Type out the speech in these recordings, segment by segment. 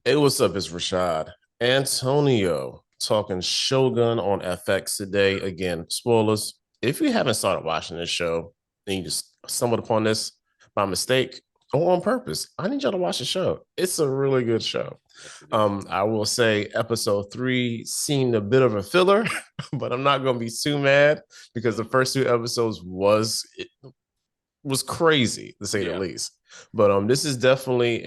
Hey, what's up? It's Rashad. Antonio talking Shogun on FX today. Again, spoilers. If you haven't started watching this show and you just stumbled upon this by mistake or on purpose, I need y'all to watch the show. It's a really good show. Yes, it is. I will say episode 3 seemed a bit of a filler, but I'm not gonna be too mad because the first two episodes was crazy to say the Yeah, least. But this is definitely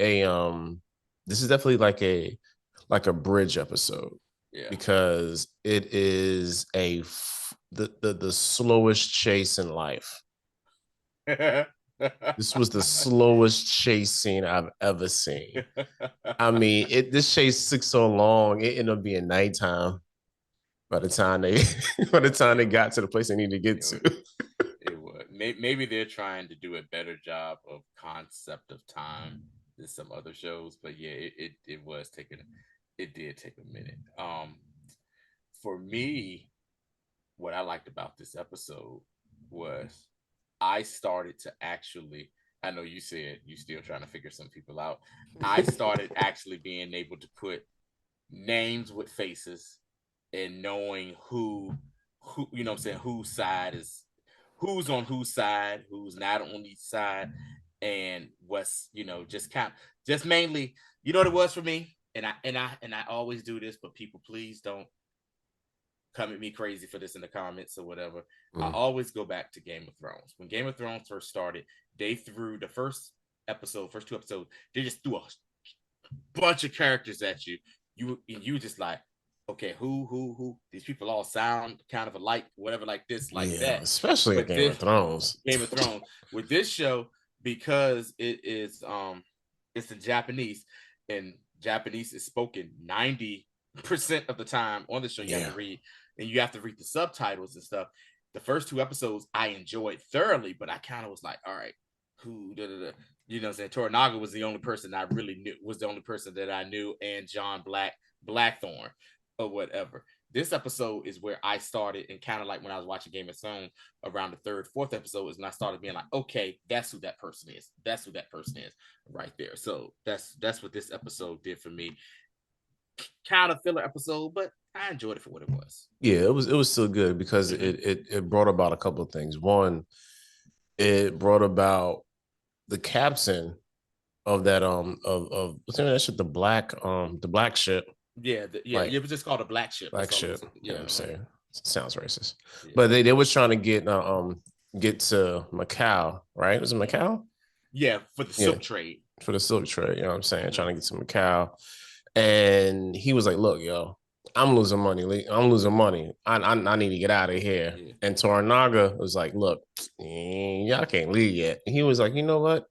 like a bridge episode yeah. because it is the slowest chase in life. This was the slowest chase scene I've ever seen. I mean, this chase took so long, it ended up being nighttime by the time they by the time they Yeah, got to the place they needed to get it to. would. It would. Maybe they're trying to do a better job of concept of time than some other shows, but yeah, it was taking. It did take a minute. For me, what I liked about this episode was I started to actually. I know you said you still trying to figure some people out. I started actually being able to put names with faces and knowing who you know what I'm saying, whose side is who's on whose side, who's not on each side, and what's, just just mainly, you know what it was for me. And I always do this, but people, please don't come at me crazy for this in the comments or whatever. I Mm. always go back to Game of Thrones. When Game of Thrones first started, they threw the first two episodes, they just threw a bunch of characters at you. You just like, okay, who? These people all sound kind of alike, whatever, like this, like Yeah, that. especially in But Game this of Thrones. Game of Thrones with this show, because it's in Japanese, and Japanese is spoken 90% of the time on the show. You have Yeah. to read, and you have to read the subtitles and stuff. The first two episodes I enjoyed thoroughly, but I kind of was like, all right, who da, da, da. You know what I'm saying? Toranaga was the only person I really knew, was the only person that I knew, and John Blackthorn or whatever. This episode is where I started, and kind of like when I was watching Game of Thrones around the third, fourth episode, is when I started being like, okay, that's who that person is. That's who that person is right there. So that's what this episode did for me. Kind of filler episode, but I enjoyed it for what it was. Yeah, it was still good because Mm-hmm. it brought about a couple of things. One, it brought about the captain of that of what's the name of that ship, the black ship, Yeah, like it was just called a black ship. black That's all it ship. was. You know Yeah, what I'm saying? Sounds racist. yeah, But they was trying to get to Macau, right? Was it Macau? yeah, for the Yeah, silk trade. for the silk trade, you know what I'm saying? Mm-hmm. Trying to get to Macau. And he was like, look, yo, I'm losing money. I'm losing money. I need to get out of here. Yeah, And Toranaga was like, look, y'all can't leave yet. And he was like, you know what?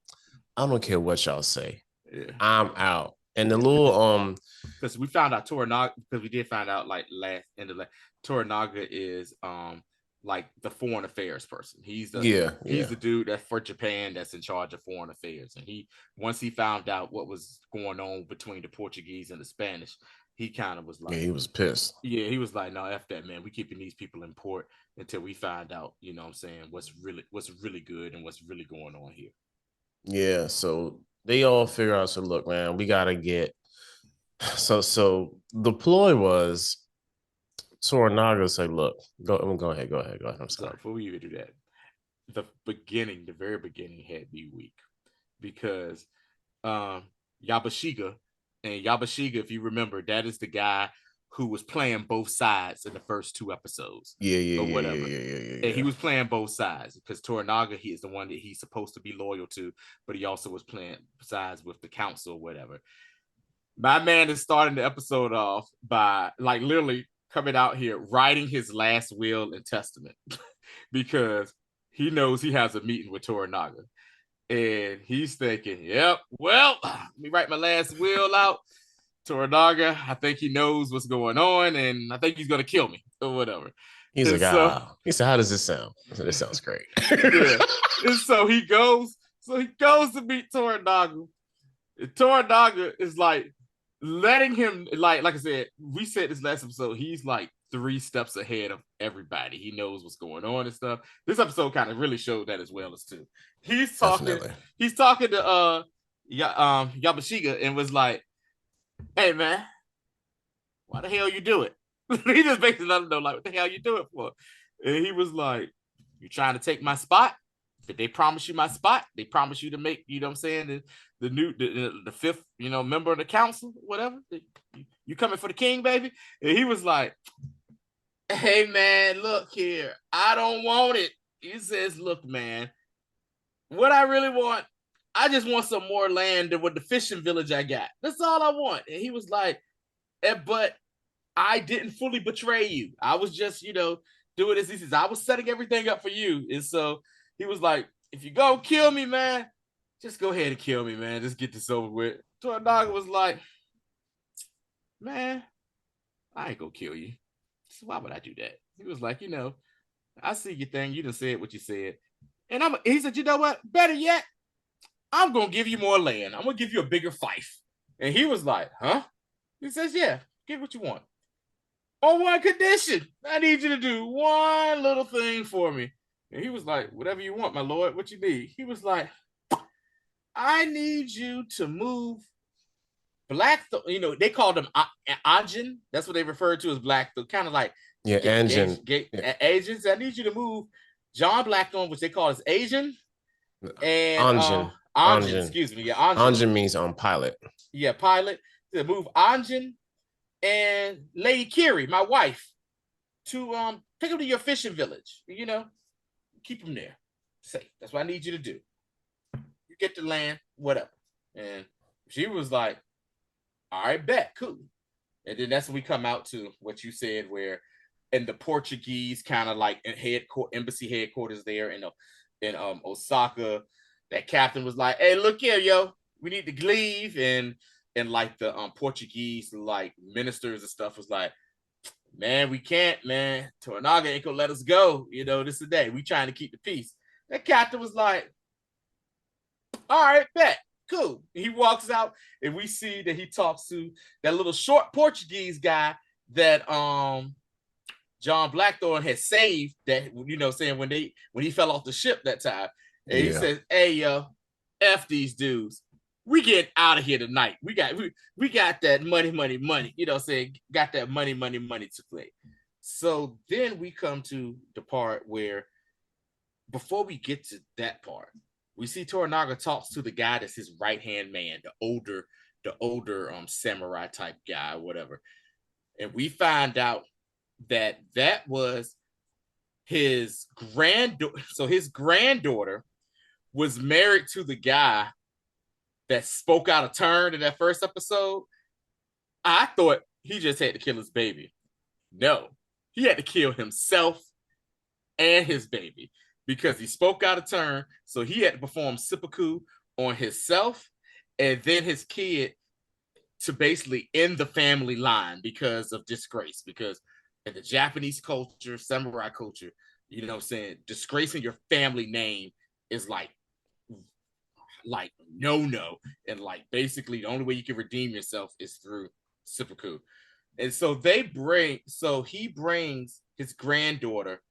I don't care what y'all say. yeah. I'm out. And the little Because we found out Toranaga, because we did find out like last end of the Toranaga is like the foreign affairs person. yeah, He's yeah. the dude that's for Japan that's in charge of foreign affairs. And he, once he found out what was going on between the Portuguese and the Spanish, he kind of was Yeah, like, he was pissed. yeah, he was like, no, F that, man. We keeping these people in port until we find out, you know what I'm saying, what's really good and what's really going on here. Yeah. So they all figure out, so look, man, we gotta get so the ploy was Toranaga said, look, go ahead. I'm So sorry. before we even do that, the very beginning had me weak because um Yabashiga Yabashiga, if you remember, that is the guy who was playing both sides in the first two episodes Yeah, or yeah, yeah, whatever. yeah, yeah, yeah, And he yeah. was playing both sides because Toranaga, he is the one that he's supposed to be loyal to, but he also was playing sides with the council or whatever. My man is starting the episode off by like literally coming out here writing his last will and testament because he knows he has a meeting with Toranaga. And he's thinking, yep, well, let me write my last will out. Toranaga, I think he knows what's going on, and I think he's going to kill me or whatever. He's And like, so, he said, how does this sound? I said, this sounds great. yeah. And so he goes to meet Toranaga. And Toranaga is like letting him, like I said, we said this last episode, he's like 3 steps ahead of everybody. He knows what's going on and stuff. This episode kind of really showed that as well as too. He's talking, Definitely. he's talking to Yabashiga and was like, Hey man, why the hell you do it? He just basically let him know, like, what the hell you do it for? And he was like, you trying to take my spot? Did they promise you my spot? They promise you to make, you know what I'm saying, the fifth, member of the council, whatever. You coming for the king, baby? And he was like, hey man, look here, I don't want it. He says, look, man, what I really want, I just want some more land than what the fishing village I got. That's all I want. And he was like, but I didn't fully betray you. I was just, doing this. He says, I was setting everything up for you. And so he was like, if you go kill me, man, just go ahead and kill me, man. Just get this over with. Tornaga was like, man, I ain't gonna kill you. So why would I do that? He was like, I see your thing. You done said what you said. And he said, you know what? Better yet, I'm gonna give you more land. I'm gonna give you a bigger fief. And he was like, huh? He says, yeah, get what you want. On one condition. I need you to do one little thing for me. And he was like, whatever you want, my lord. What you need? He was like, I need you to move Black. They called them Ajin. That's what they referred to as Black. Kind of like Asian. Asians. I need you to move John Blackthorne, which they call as Asian. And Anjin, excuse me. Yeah, Anjin means pilot. Yeah, pilot. To move Anjin and Lady Kiri, my wife, to take them to your fishing village. Keep them there. Safe. That's what I need you to do. You get the land, whatever. And she was like, all right, bet, cool. And then that's when we come out to what you said, where in the Portuguese kind of like embassy headquarters there in Osaka, that captain was like, hey, look here, yo, we need to leave. And like the Portuguese like ministers and stuff was like, man, we can't, man. Tornaga ain't gonna let us go. This is the day. We trying to keep the peace. That captain was like, all right, bet. Cool. He walks out and we see that he talks to that little short Portuguese guy that John Blackthorne had saved, that saying when he fell off the ship that time. And he says, hey, yo, F these dudes. We get out of here tonight. We got that money, saying got that money to play. So then we come to the part where, before we get to that part, we see Toranaga talks to the guy that's his right-hand man, the older samurai type guy, whatever. And we find out that was his granddaughter. So his granddaughter was married to the guy that spoke out of turn in that first episode. I thought he just had to kill his baby. No, he had to kill himself and his baby because he spoke out of turn. So he had to perform seppuku on himself and then his kid to basically end the family line because of disgrace. Because in the Japanese culture, samurai culture, disgracing your family name is like no, and like basically the only way you can redeem yourself is through seppuku. And so he brings his granddaughter,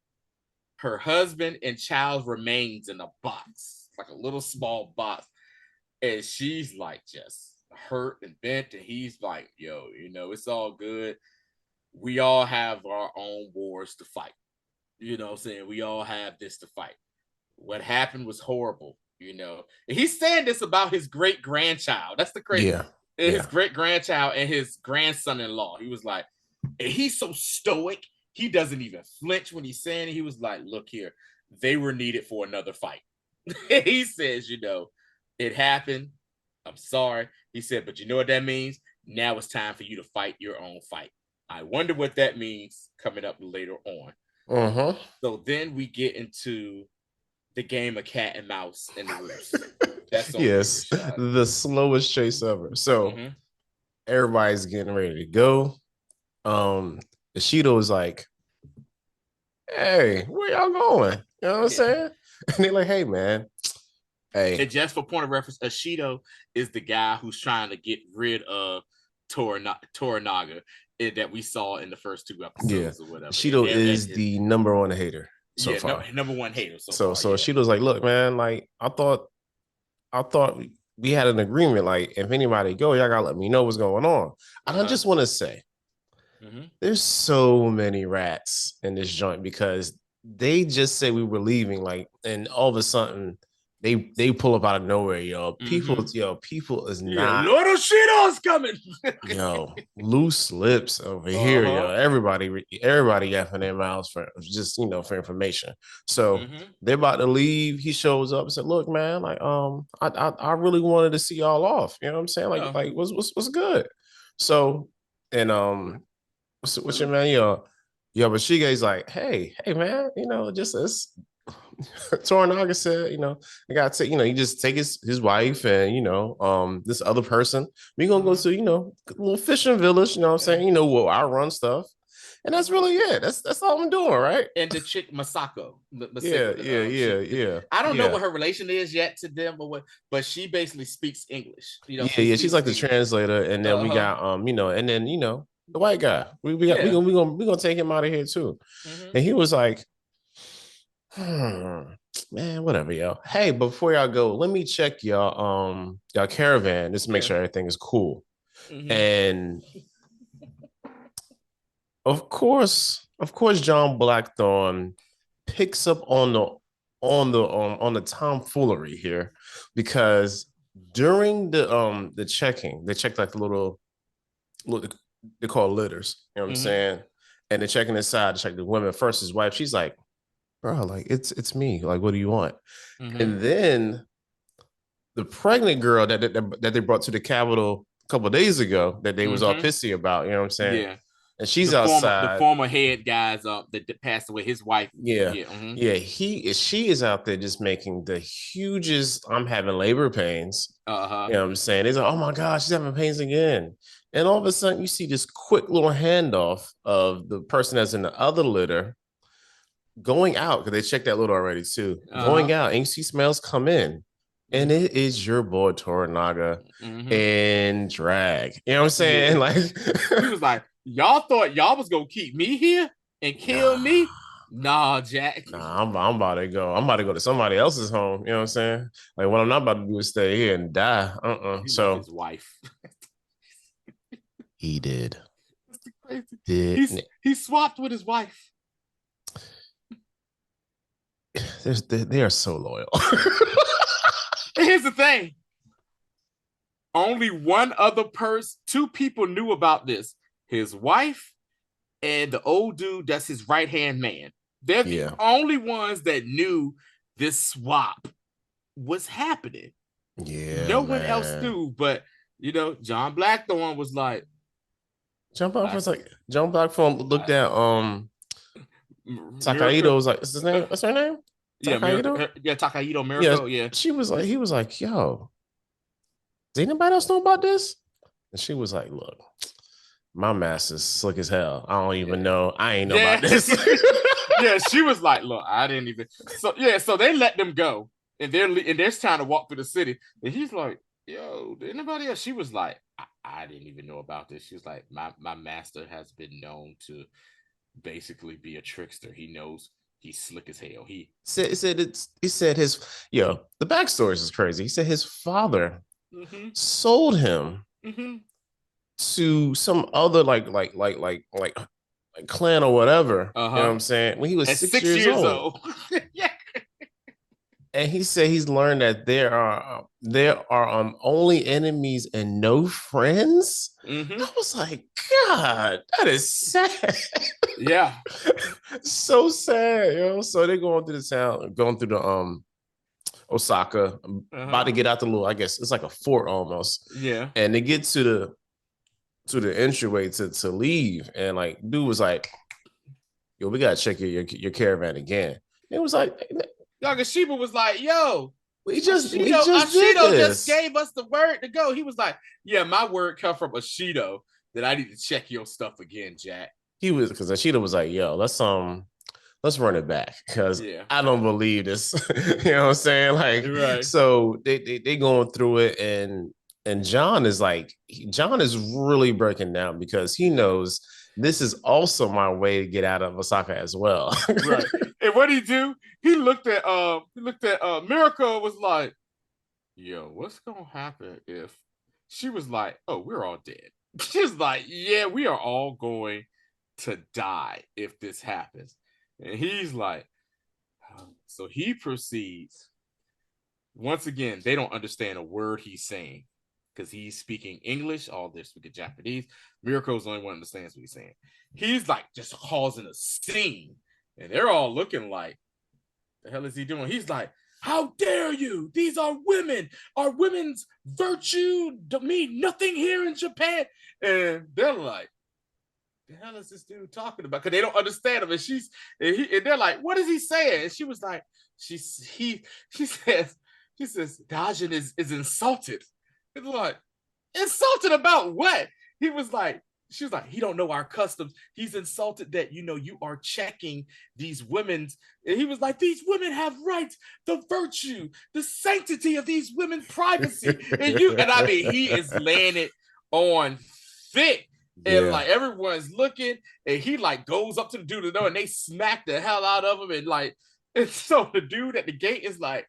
her husband and child remains in a box, like a little small box, and she's like just hurt and bent, and he's like, yo, it's all good. We all have our own wars to fight. I'm saying? We all have this to fight. What happened was horrible. And he's saying this about his great grandchild. That's the crazy. Yeah. His great grandchild and his grandson-in-law. He was like, and he's so stoic. He doesn't even flinch when he's saying it. He was like, look here, they were needed for another fight. He says, it happened. I'm sorry. He said, but you know what that means? Now it's time for you to fight your own fight. I wonder what that means coming up later on. Uh-huh. So then we get into the game of cat and mouse in the woods. That's yes, the slowest chase ever. So everybody's getting ready to go. Ishido is like, hey, where y'all going? You know what I'm saying? And they're like, hey, man. Hey. And just for point of reference, Ishido is the guy who's trying to get rid of Toranaga that we saw in the first two episodes or whatever. Ishido is the number one hater. So far. Number one hater. So Shido's like, look, man, like I thought we had an agreement. Like, if anybody go, y'all gotta let me know what's going on. And I just want to say, there's so many rats in this joint because they just say we were leaving, like, and all of a sudden they pull up out of nowhere, yo. People is not. Lord Oshido's coming. Loose lips over here, yo. Everybody effing their mouths for just for information. So they're about to leave. He shows up and said, "Look, man, like, I really wanted to see y'all off. You know what I'm saying? Like, what's good?" So, and what's your man? But Shige's like, hey, man, just as Toranaga said, I gotta take, you just take his wife and this other person. We gonna go to, a little fishing village, you know what I'm saying? Where I run stuff. And that's really it. That's all I'm doing, right? And the chick Masako. Yeah. I don't know what her relation is yet to them, but she basically speaks English. She's like the translator, and then we got and then the white guy. We gonna take him out of here too. And he was like, man, whatever, yo. Hey, before y'all go, let me check y'all caravan just to make sure everything is cool. And of course, John Blackthorne picks up on the tomfoolery here, because during the checking, they checked like the little they call litters, you know what I'm saying? And they're checking inside to check the women first. His wife, she's like, bro, like, it's me. Like, what do you want? And then the pregnant girl that they brought to the Capitol a couple of days ago that they was all pissy about, you know what I'm saying? Yeah. And she's outside. The former head guys that passed away, his wife. She is out there just making the hugest, I'm having labor pains. You know what I'm saying? It's like, oh my gosh, she's having pains again. And all of a sudden you see this quick little handoff of the person that's in the other litter going out, because they checked that litter already too. Going out, and you see smells come in. And it is your boy Toranaga in drag. You know what I'm saying? Like, he was like, y'all thought y'all was gonna keep me here and kill me? Nah, Jack. Nah, I'm about to go. I'm about to go to somebody else's home. You know what I'm saying? Like, what I'm not about to do is stay here and die. So his wife. He did. He swapped with his wife. They are so loyal. Here's the thing. Only one other person, two people knew about this. His wife and the old dude that's his right-hand man. They're the only ones that knew this swap was happening. Yeah. No one else knew, but John Blackthorne was like, John Blackthorne looked at Takahito, was like, what's his name? What's her name? Takahito? Takahito Miracle. Yeah. He was like, yo, does anybody else know about this? And she was like, look, my master's slick as hell. I don't even know. I ain't know about this. She was like, look, I didn't even. So they let them go. And they're trying to walk through the city. And he's like, yo, did anybody else? She was like, I didn't even know about this. She was like, my master has been known to basically be a trickster. He knows he's slick as hell. He said his the backstory is crazy. He said his father sold him to some other like clan or whatever. You know what I'm saying? When he was 6 years old. And he said he's learned that there are only enemies and no friends. I was like, God, that is sad. Yeah. So sad, So they're going through the town, going through the Osaka, about to get out the little, I guess it's like a fort almost. Yeah. And they get to the entryway to leave, and like dude was like, yo, we gotta check your caravan again. It was like, Yagashiba was like, yo, Ashido just gave us the word to go. He was like, yeah, my word come from Ashido that I need to check your stuff again, Jack. Because Ashido was like, yo, let's run it back, because I don't believe this. You know what I'm saying? Like, right. So they going through it, and John is really breaking down, because he knows this is also my way to get out of Osaka as well. Right. And what did he do? He looked at Miracle, was like, yo, what's gonna happen if she was like, oh, we're all dead? She's like, yeah, we are all going to die if this happens. And he's like, so he proceeds. Once again, they don't understand a word he's saying because he's speaking English, all they're speaking Japanese. Mirko's the only one who understands what he's saying. He's like just causing a scene, and they're all looking like, the hell is he doing? He's like, how dare you? These are women. Our women's virtue mean nothing here in Japan. And they're like, the hell is this dude talking about? Because they don't understand him. And they're like, what is he saying? And she was like, she says, Dajin is insulted. It's like, insulted about what? He was like, she was like, he don't know our customs. He's insulted that, you are checking these women's. And he was like, these women have rights, the virtue, the sanctity of these women's privacy. And I mean, he is laying it on thick. And Yeah. like everyone's looking, and he like goes up to the dude and they smack the hell out of him. And so the dude at the gate is like,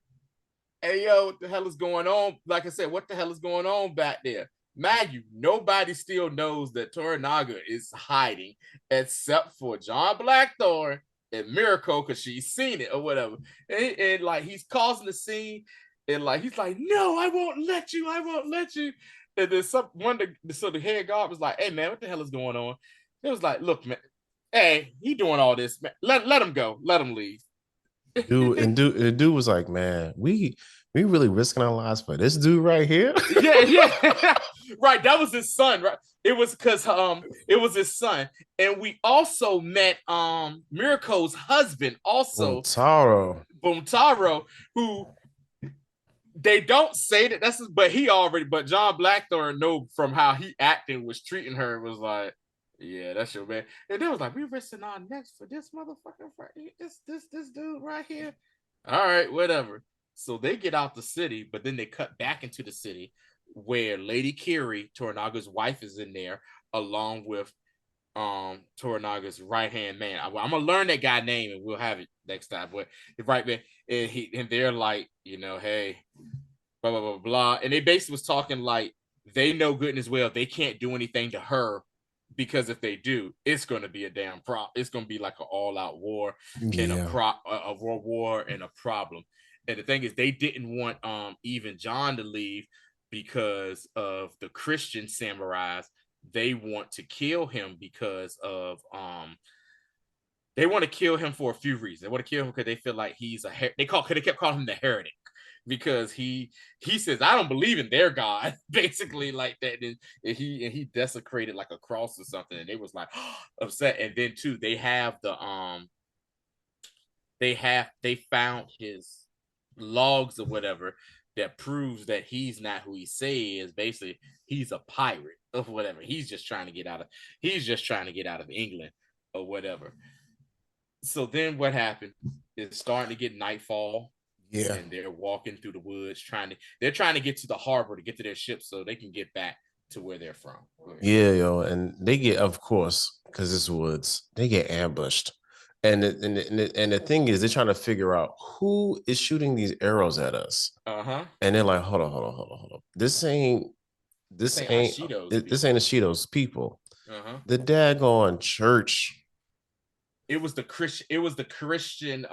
hey, yo, what the hell is going on? Like I said, what the hell is going on back there? Mind you, nobody still knows that Toranaga is hiding except for John Blackthorne and Miracle because she's seen it or whatever. And like he's causing the scene, and like he's like, no, I won't let you. And then so the head guard was like, hey man, what the hell is going on? It was like, look, man, hey, he doing all this, man. Let him go, let him leave. The dude was like, man, we really risking our lives for this dude right here. yeah. Right. That was his son, right? It was because it was his son. And we also met Mirko's husband, also Buntaro, who they don't say that that's his, but John Blackthorne know from how he acted was treating her, was like, yeah, that's your man. And they was like, we risking our necks for this motherfucker, this dude right here. All right, whatever. So they get out the city, but then they cut back into the city where Lady Kiri, Toranaga's wife, is in there, along with Toranaga's right hand man. I'm gonna learn that guy name and we'll have it next time. But right man, and they're like, hey, blah blah blah blah, and they basically was talking like they know good and as well they can't do anything to her because if they do, it's going to be a damn problem. It's going to be like an all-out war and a world war and a problem. And the thing is, they didn't want even John to leave because of the Christian samurais. They want to kill him because of they want to kill him for a few reasons. They want to kill him because they feel like he's they kept calling him the heretic because he says, I don't believe in their God, basically like that. And he desecrated like a cross or something, and they was like upset. And then too, they have the they found his logs or whatever that proves that he's not who he says. Basically, he's a pirate or whatever. He's just trying to get out of England or whatever. So then what happened? It's starting to get nightfall. Yeah. And they're walking through the woods they're trying to get to the harbor to get to their ship so they can get back to where they're from. Yeah, yo, and they get, of course, because it's woods, they get ambushed. And the thing is, they're trying to figure out who is shooting these arrows at us. And they're like, hold on. This ain't Ashido's people. The daggone church. It was the Christian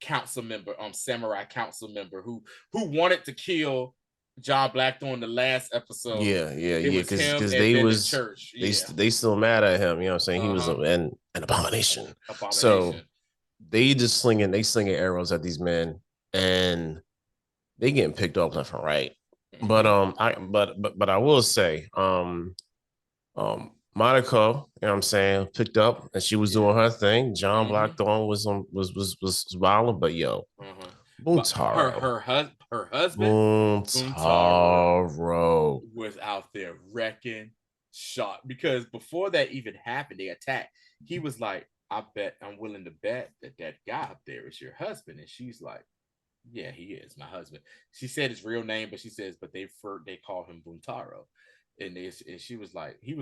council member, samurai council member who wanted to kill John Blackthorne the last episode. Yeah, because they still mad at him. You know what I'm saying? He was an abomination. So they sling arrows at these men, and they getting picked up left and right. But I will say, Monaco, you know what I'm saying, picked up and she was doing her thing. John Blackthorne was violent, but yo, Buntaro. Her husband Buntaro was out there wrecking shot because before that even happened, they attacked. He was like, I'm willing to bet that guy up there is your husband. And she's like, yeah, he is my husband. She said his real name, but she says, but they call him Buntaro. And she was like, he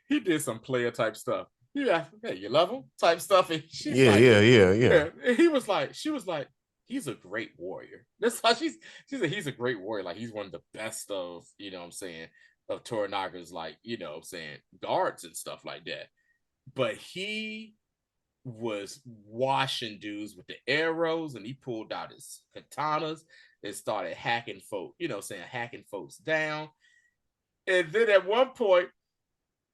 did some player type stuff. Yeah, hey, you love him type stuff. And she's yeah. And she was like, he's a great warrior. That's how she said he's a great warrior. Like he's one of the best of, what I'm saying, of Toranaga's, like, what I'm saying, guards and stuff like that. But he was washing dudes with the arrows, and he pulled out his katanas and started hacking folk, hacking folks down. And then at one point,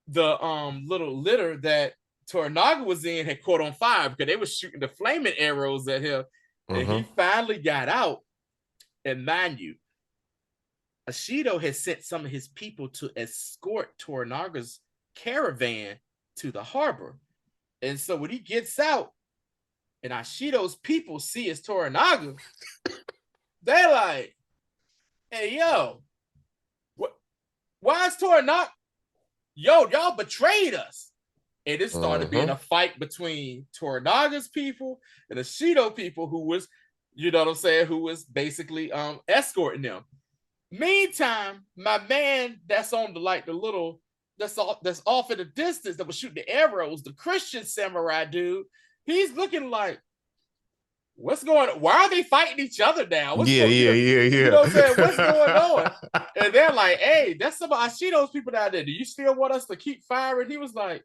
the little litter that Toranaga was in had caught on fire because they were shooting the flaming arrows at him. And he finally got out. And mind you, Ashido had sent some of his people to escort Toranaga's caravan to the harbor. And so when he gets out and Ashido's people see it's Toranaga, they're like, hey, yo, why is Toranaga? Yo, y'all betrayed us. And it started being a fight between Toranaga's people and the Shido people who was, who was basically escorting them. Meantime, my man that's on the little, that's off in the distance that was shooting the arrows, the Christian samurai dude, he's looking like, what's going on? Why are they fighting each other now? Yeah. You know what I'm saying? What's going on? And they're like, hey, that's some of Ashido's people down there. Do you still want us to keep firing? He was like,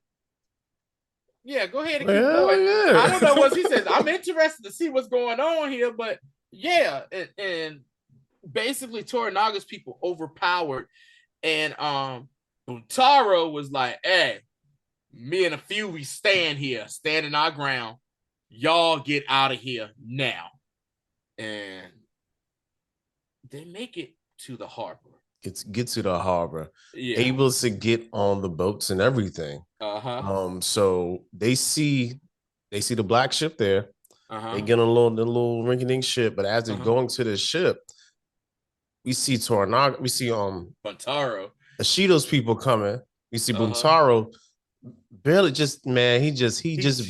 yeah, go ahead and keep going. Yeah. I don't know what he says. I'm interested to see what's going on here, but yeah. And basically Toranaga's people overpowered. And Buntaro was like, hey, me and a few, we standing our ground. Y'all get out of here now. And they make it to the harbor. Get to the harbor. Yeah. Able to get on the boats and everything. So they see the black ship there. They get on the little rinky-dink ship, but as they're going to the ship, we see Toranaga, we see Buntaro. Ashido's people coming. We see Buntaro barely he just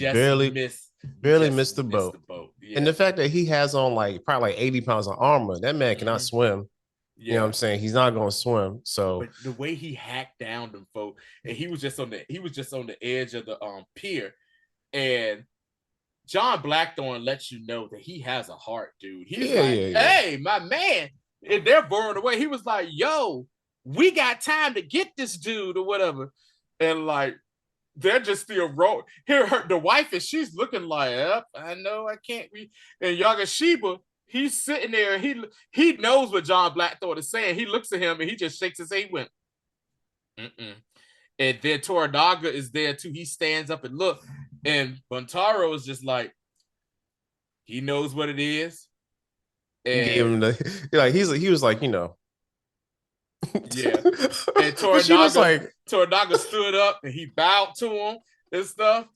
barely missed the boat. Yeah. And the fact that he has on probably 80 pounds of armor, that man cannot swim. Yeah. You know what I'm saying? He's not going to swim. So but the way he hacked down them folk, and he was just on the edge of the pier, and John Blackthorne lets you know that he has a heart, dude. He's hey, my man. And they're boring away. He was like, yo, we got time to get this dude or whatever. And they're just still rolling. Here, the wife, and she's looking like, yep, I know I can't be. And Yagashiba, he's sitting there. He knows what John Blackthorne is saying. He looks at him and he just shakes his head. He went, And then Toranaga is there too. He stands up and look. And Buntaro is just like, he knows what it is. And he was like, yeah. And Toranaga stood up and he bowed to him and stuff.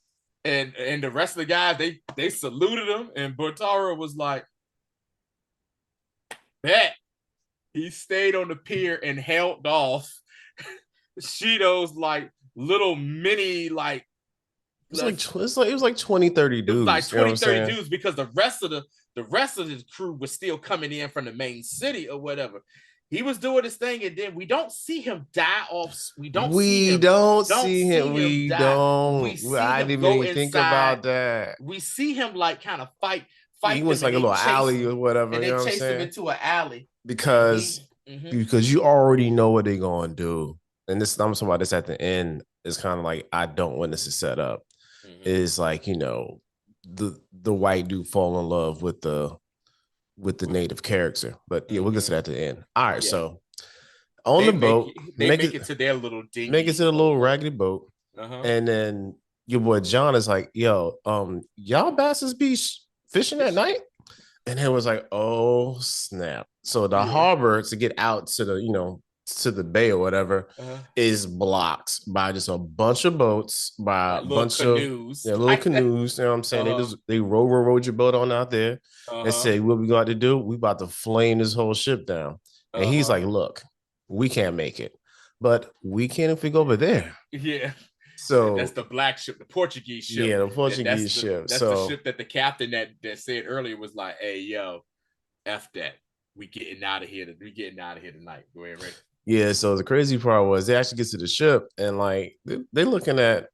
And the rest of the guys, they saluted him. And Buntaro was like, bet. He stayed on the pier and held off Shido's little mini it was like 20, 30 dudes. Like 20, 30 dudes, because the rest of the crew was still coming in from the main city or whatever. He was doing his thing, and then we don't see him die off. We don't see him die. I didn't even think about that. We see him kind of fight. He was like a little alley or whatever. And they chased him into an alley. Because you already know what they're going to do. And this, I'm talking about this at the end, is kind of like, I don't want this to set up. Is the white dude fall in love with the native character. But yeah, we'll get to that at the end. All right, so on the boat, make it to their little dinghy. Make it to the little raggedy boat. And then your boy John is like, yo, y'all bastards be fishing at night? And it was like, oh snap. So the harbor to get out to the, to the bay or whatever is blocked by just a bunch of boats, by a bunch canoes. Of little canoes. You know what I'm saying? They rowed your boat on out there and say, what we got to do? We about to flame this whole ship down. And he's like, look, we can't make it, but we can if we go over there. Yeah. So that's the black ship, the Portuguese ship. Yeah, the Portuguese ship. That's the ship that the captain that said earlier was like, hey, yo, F that. We getting out of here. We getting out of here tonight. Go ahead, Rick. Yeah, so the crazy part was they actually get to the ship and they looking at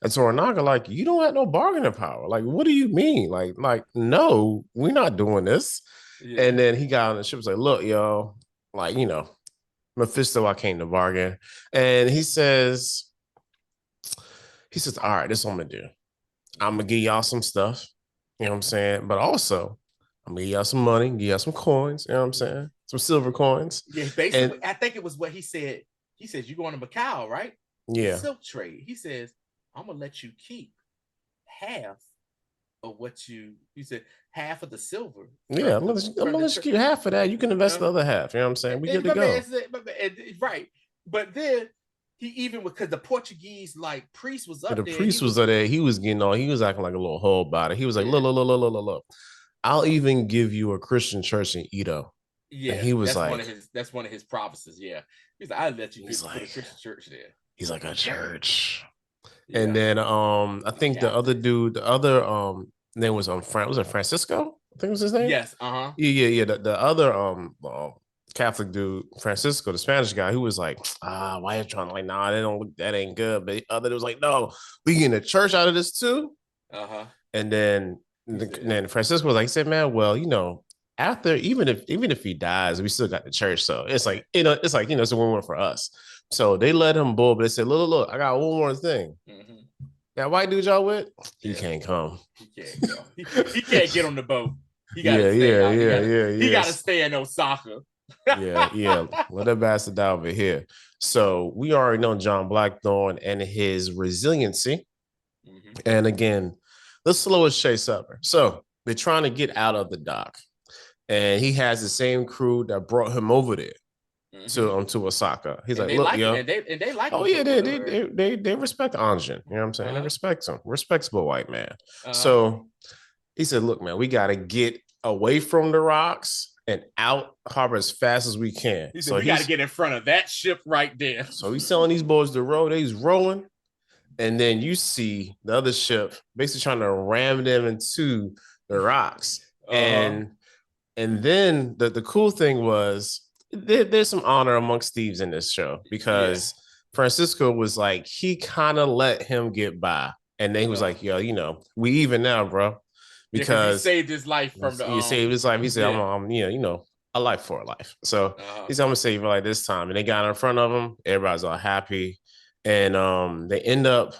And Toranaga, like, you don't have no bargaining power. Like, what do you mean? No, we're not doing this. Yeah. And then he got on the ship, was like, look, yo, Mephisto, I came to bargain. And he says, all right, this is what I'm gonna do. I'm gonna give y'all some stuff, you know what I'm saying? But also, I'm gonna give y'all some money, give y'all some coins, you know what I'm saying? Some silver coins. Yeah, And basically, I think it was what he said. He says, "You going to Macau, right? The yeah, silk trade." He says, "I'm gonna let you keep half of what you." He said, "Half of the silver yeah, I'm gonna let you keep half of that. You can invest uh, the other half, you know what I'm saying? We good to my man go. said, right." But then he even because the Portuguese like priest was And up the there, and he priest was was there. He was getting on. He was acting like a little hoe about it. He was like, yeah, look, look, look, look, look, look, look. I'll even give you a Christian church in Edo. And yeah. he was That's like, one of his promises. Yeah, he's like, "I'll let you he's put a like, Christian church there." he's like a church. And Yeah, then I think the other Catholic. dude, the other name was was it Francisco? I think was his name. Yes, uh huh. Yeah, yeah, yeah. The other Catholic dude, Francisco, the Spanish guy, who was like, why are you trying to like, nah, they don't look that ain't good. But the other was like, no, we getting a church out of this too. Uh huh. And then He said, then Francisco was like, he said, man, well, after even if he dies, we still got the church. So it's like, it's a win-win for us. So they let him bull, but they said, look, I got one more thing. mm-hmm. That white dude y'all with, he Yeah, can't come. he can't go. He can't get on the boat. He got to Yeah, stay yeah, out. yeah, yeah, He got to yes. stay in Osaka. Yeah, yeah. Let that bastard die over here. So we already know John Blackthorne and his resiliency. mm-hmm. And again, the slowest chase ever. So they're trying to get out of the dock. And he has the same crew that brought him over there Mm-hmm. to Osaka. He's And like, they look, like him, yo. and they like Oh him yeah, from they what I they heard. they they respect Anjin. You know what I'm saying? They Uh-huh. respect him. Respectable white man. Uh-huh. So he said, look, man, we gotta get away from the rocks and out harbor as fast as we can. He said, So "We got to he's get in front of that ship right there." so he's telling these boys to row. They's rowing, and then you see the other ship basically trying to ram them into the rocks. Uh-huh. And then the cool thing was there's some honor amongst thieves in this show Yeah. because Francisco was like, he kind of let him get by. And then he was Uh, like, yo, we even now, bro. yeah, because he Because saved his life from the he saved his life. He said, yeah. a life for a life. So Uh-huh. he said, I'm gonna save it like this time. And they got in front of him. Everybody's all happy. And they end up,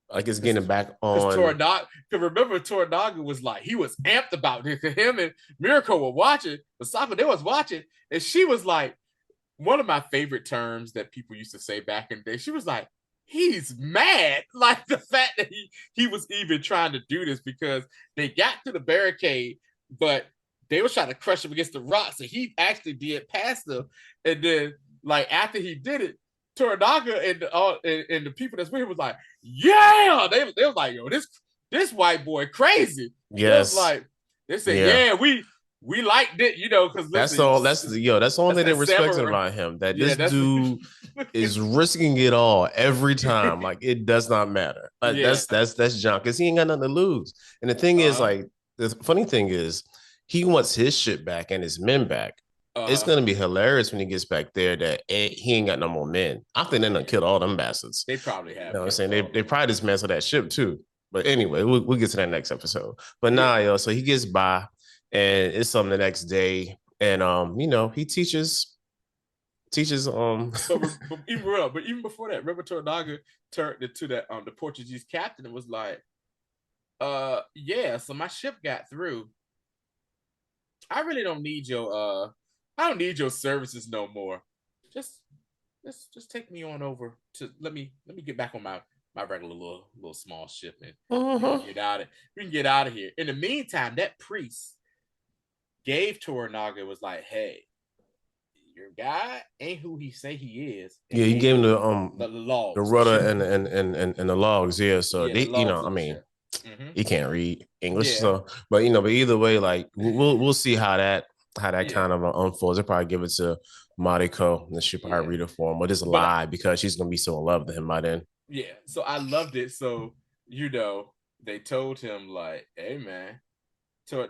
I guess, getting back Because on. Toranaga, because remember Toranaga was like he was amped about it. Because him and Miracle were watching, Masako they was watching, and she was like, one of my favorite terms that people used to say back in the day. She was like, "He's mad," like the fact that he was even trying to do this because they got to the barricade, but they were trying to crush him against the rocks, and he actually did pass them. And then, like after he did it, Toranaga and the people that's with him was like, "Yeah!" They was like, "Yo, this white boy crazy." They was Yes. like, they said, Yeah. "Yeah, we liked it," because That's listen, all. That's the only that's thing they that respected samurai. about him. That Yeah, this that's dude is risking it all every time. Like it does not matter. Like yeah. that's John because he ain't got nothing to lose. And the thing is, Uh like the funny thing is, he wants his shit back and his men back. It's uh gonna be hilarious when he gets back there that he ain't got no more men. I think they're gonna yeah. kill all them bastards. They probably You have know what I'm killed saying? all They of them. probably dismantled that ship too. But anyway, we'll get to that next episode. But Yeah. nah, yo, so he gets by and it's on the next day. And he teaches But even before that, remember Tornaga turned into that the Portuguese captain and was like, yeah, so my ship got through. I really don't need your I don't need your services no more. Just just take me on over to let me get back on my regular little small ship and we can uh-huh. get out of we can get out of here. In the meantime, that priest gave Toranaga was like, hey, your guy ain't who he say he is, and Yeah, he gave gave him him the the the logs, the rudder ship. and the logs, yeah. So Yeah, the they, logs I of the mean, ship. Mm-hmm. he can't read English, Yeah, so but either way, like we'll see how that yeah, kind of unfolds. They'll probably give it to Mariko, and she'll probably yeah. read it for him, but it's a But lie because she's gonna be so in love with him by then. yeah, so I loved it. So they told him like, "Hey man,"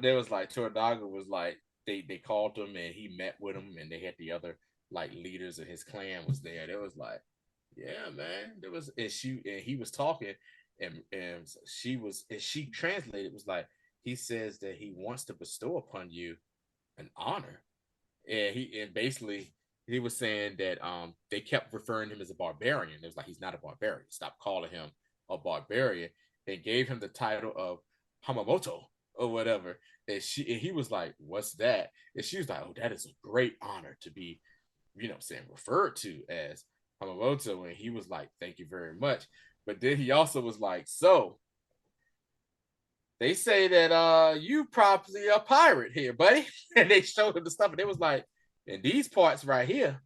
there was like Toradaga was like they called him and he met with him and they had the other like leaders of his clan was there. They was like, Yeah, man. There was and he was talking and she translated was like he says that he wants to bestow upon you an honor. And basically he was saying that they kept referring him as a barbarian. It was like he's not a barbarian. Stop calling him a barbarian and gave him the title of Hamamoto or whatever. And he was like, "What's that?" And she was like, "Oh, that is a great honor to be, saying referred to as Hamamoto." And he was like, "Thank you very much." But then he also was like, "So they say that you probably a pirate here, buddy." And they showed him the stuff, and it was like, in these parts right here,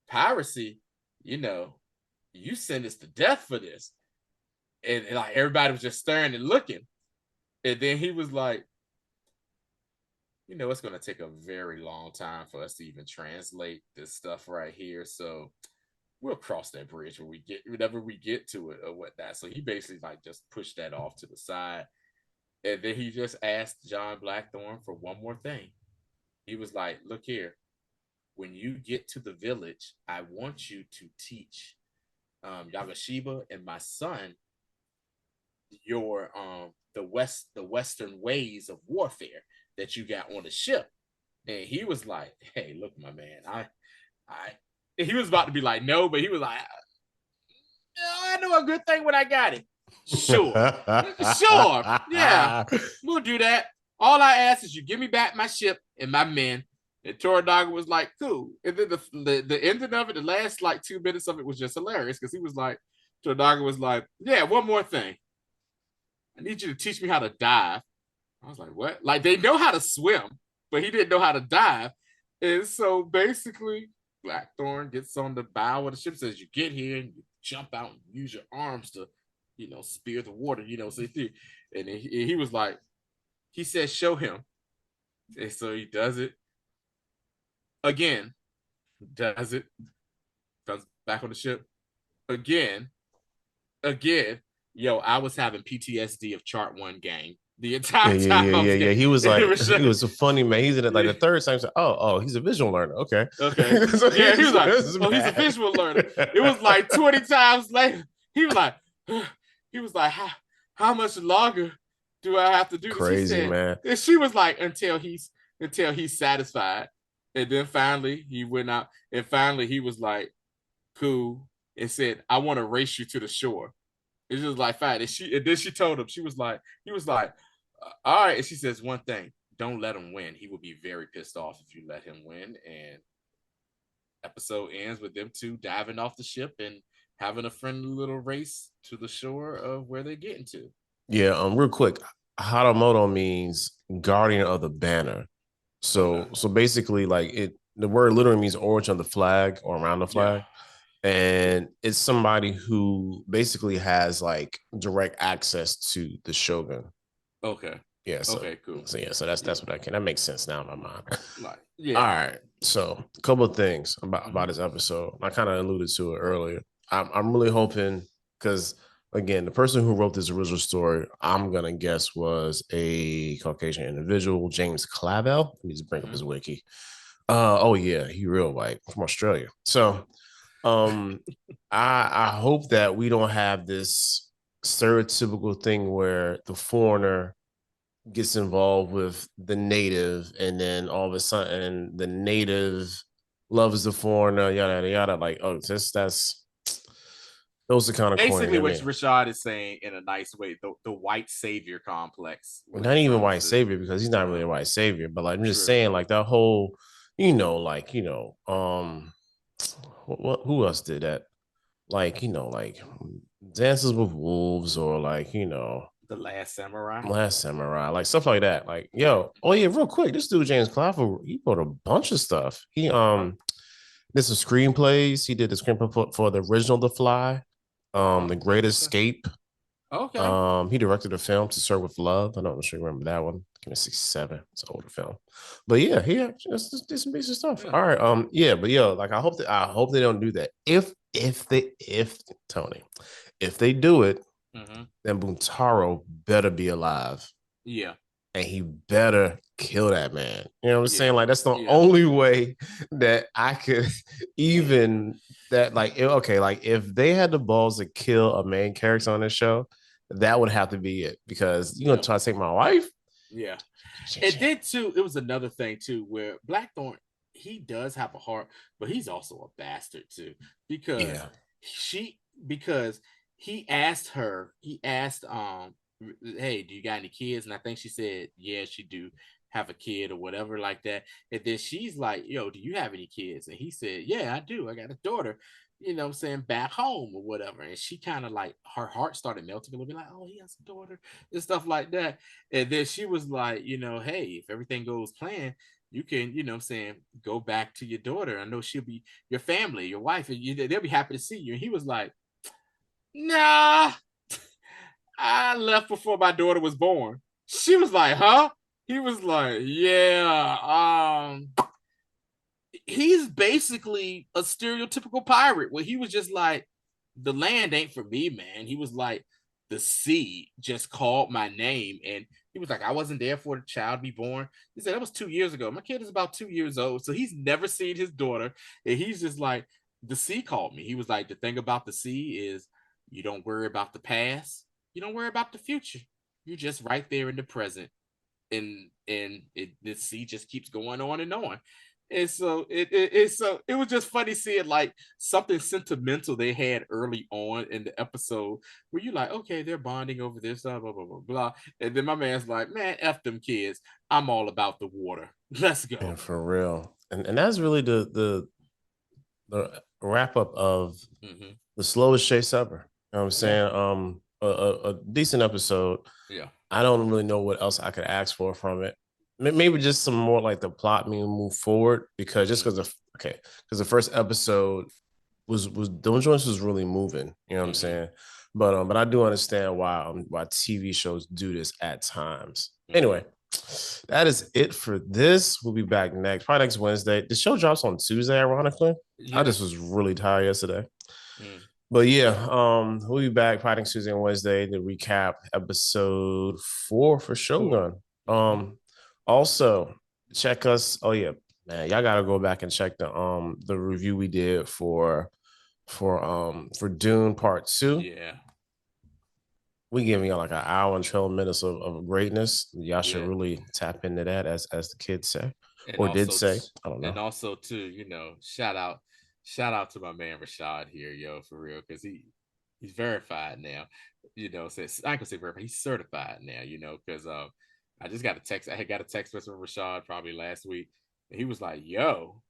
piracy, you send us to death for this. And like everybody was just staring and looking. And then he was like, it's gonna take a very long time for us to even translate this stuff right here. So we'll cross that bridge whenever we get to it or whatnot. So he basically like just pushed that off to the side. And then he just asked John Blackthorne for one more thing. He was like, "Look here, when you get to the village, I want you to teach Yagashiba and my son your the Western ways of warfare that you got on the ship." And he was like, "Hey, look, my man, I." He was about to be like, "No," but he was like, "I know a good thing when I got it." Sure, sure, yeah, we'll do that. All I ask is you give me back my ship and my men. And Toranaga was like, "Cool." And then the ending of it, the last like 2 minutes of it was just hilarious because he was like, Toranaga was like, "Yeah, one more thing. I need you to teach me how to dive." I was like, "What?" Like they know how to swim, but he didn't know how to dive. And so basically, Blackthorn gets on the bow of the ship, says, "You get here and you jump out and use your arms to, spear the water, so and he was like, he said, "Show him." And so he does it again, does it, comes back on the ship again, again. Yo, I was having PTSD of Chart One game the Yeah, entire yeah, time yeah, I yeah, was yeah. getting. He was like, he Rashad, was a funny man. He's in it like the third time. He's like, oh, he's a visual learner. Okay. okay. So Yeah, he was like, this is "Oh, he's a bad. visual learner." It was like 20 times later. He was like, he was like, how much longer do I have to do this? He Crazy, said, man. and she was like, until he's satisfied. And then finally he went out, and finally he was like, "Cool," and said, "I want to race you to the shore." It's just like fine. And then she told him, he was like, "All right." And she says one thing: don't let him win. He will be very pissed off if you let him win. And episode ends with them two diving off the ship and having a friendly little race to the shore of where they're getting to. Yeah, real quick, Haramoto means guardian of the banner. Okay. So basically, like the word literally means origin of the flag or around the Yeah. flag. And it's somebody who basically has like direct access to the Shogun. Okay. Yeah, Okay. Cool. so that's Yeah. what I can that makes sense now in my mind. Like All yeah. right. So a couple of things about this episode. I kind of alluded to it earlier. I'm really hoping because again, the person who wrote this original story, I'm gonna guess was a Caucasian individual, James Clavell. Let me just bring up his wiki. Oh yeah, he real white from Australia. So um I hope that we don't have this stereotypical thing where the foreigner gets involved with the native, and then all of a sudden the native loves the foreigner, yada yada yada. Like, oh, that's those are kind of corny Basically, to what me. Rashad is saying in a nice way, the white savior complex when Not it even comes white to savior because he's not really a white savior, but like I'm just true. saying, like that whole, like who else did that? Like like Dances with Wolves or like The Last Samurai. Last Samurai, like stuff like that. Like, Yeah. yo, oh yeah, real quick, this dude James Clapper, he wrote a bunch of stuff. He Uh-huh. did some screenplays. He did the screenplay for the original The Fly, Uh-huh. The Great Okay. Escape. Okay. He directed a film To Serve with Love. I don't sure you remember that one. Give me 67. It's an older film, but yeah, he just did some basic stuff. Yeah. All right, yeah, but yo, like I hope they don't do that. If Tony, if they do it, Mm-hmm. then Buntaro better be alive. Yeah. and he better kill that man. You know what I'm Yeah, saying? Like that's the yeah, only way that I could even that like okay, like if they had the balls to kill a main character on this show, that would have to be it because you're gonna yeah, try to take my wife. yeah. And then too, it was another thing too where Blackthorn, he does have a heart, but he's also a bastard too because Yeah, she because he asked hey, do you got any kids? And I think she said yeah, she do have a kid or whatever like that. And then she's like, yo, do you have any kids? And he said, yeah, I do. I got a daughter. You know what I'm saying, back home or whatever. And she kind of like her heart started melting a little bit, like, oh, he has a daughter and stuff like that. And then she was like, hey, if everything goes planned, you can, what I'm saying, go back to your daughter. I know she'll be your family, your wife, and they'll be happy to see you. And he was like, nah, I left before my daughter was born. She was like, huh? He was like, yeah, he's basically a stereotypical pirate where he was just like, the land ain't for me, man. He was like, the sea just called my name. And he was like, I wasn't there for the child to be born. He said, that was 2 years ago. My kid is about 2 years old. So he's never seen his daughter. And he's just like, the sea called me. He was like, the thing about the sea is you don't worry about the past. You don't worry about the future. You're just right there in the present. And the sea just keeps going on and on. And so it was just funny seeing like something sentimental they had early on in the episode where you like, okay, they're bonding over this, blah blah blah blah blah. And then my man's like, man, F them kids. I'm all about the water. Let's yeah, go. for real. And that's really the wrap up of Mm-hmm. the slowest chase ever. You know what I'm Yeah, saying? A decent episode. yeah, I don't really know what else I could ask for from it. Maybe just some more like the plot me move forward because just mm-hmm. because of okay, because the first episode was those joints was really moving. You know what I'm Mm-hmm. saying? But I do understand why TV shows do this at times. Mm-hmm. Anyway, that is it for this. We'll be back next, probably next Wednesday. The show drops on Tuesday, ironically. I just Yes. was really tired yesterday. Mm. But yeah, we'll be back probably next Tuesday and Wednesday to recap episode 4 for 4. Shogun. Mm-hmm. Also check us. Oh yeah, man, y'all gotta go back and check the review we did for Dune Part 2. Yeah, We giving y'all like an hour and 12 minutes of greatness. Y'all should yeah. really tap into that as the kids say and or did also say. I don't and know. also too, shout out to my man Rashad here, yo, for real, because he's verified now. Says I can say verified, he's certified now, because I just got a text. I had got a text message from Rashad probably last week, and he was like, yo,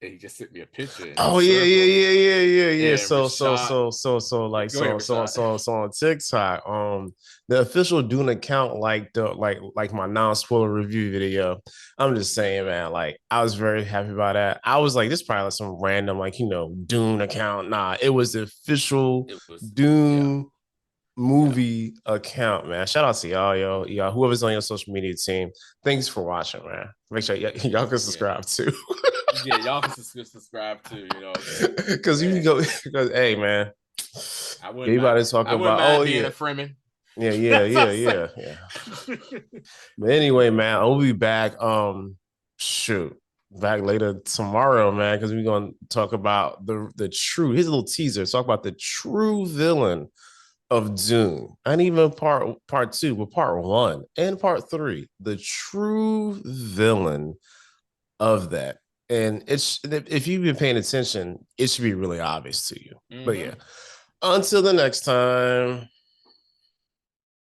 and he just sent me a picture in Oh his yeah, yeah, circle. yeah, yeah, yeah, yeah. And Rashad, Like go ahead, Rashad. so on TikTok. The official Dune account, like like my non-spoiler review video. I'm just saying, man, like I was very happy about that. I was like, this is probably like some random, like, Dune account. Nah, it was the official It was, yeah, Dune yeah, movie account, man. Shout out to y'all, y'all, whoever's on your social media team. Thanks for watching, man. Make sure y'all can yeah, subscribe too. yeah. Y'all can subscribe too, because Because you can hey, go because hey man, I wouldn't mind. everybody talk I wouldn't about oh mind being yeah. a Fremen. Yeah, yeah, That's what yeah, I'm saying. yeah, yeah. But anyway, man, I'll be back. Shoot, back later tomorrow, man, because we're gonna talk about the true. Here's a little teaser. Talk about the true villain of Dune. Not even part two, but part one and part three. The true villain of that. And it's if you've been paying attention, it should be really obvious to you. But Mm-hmm. yeah, until the next time.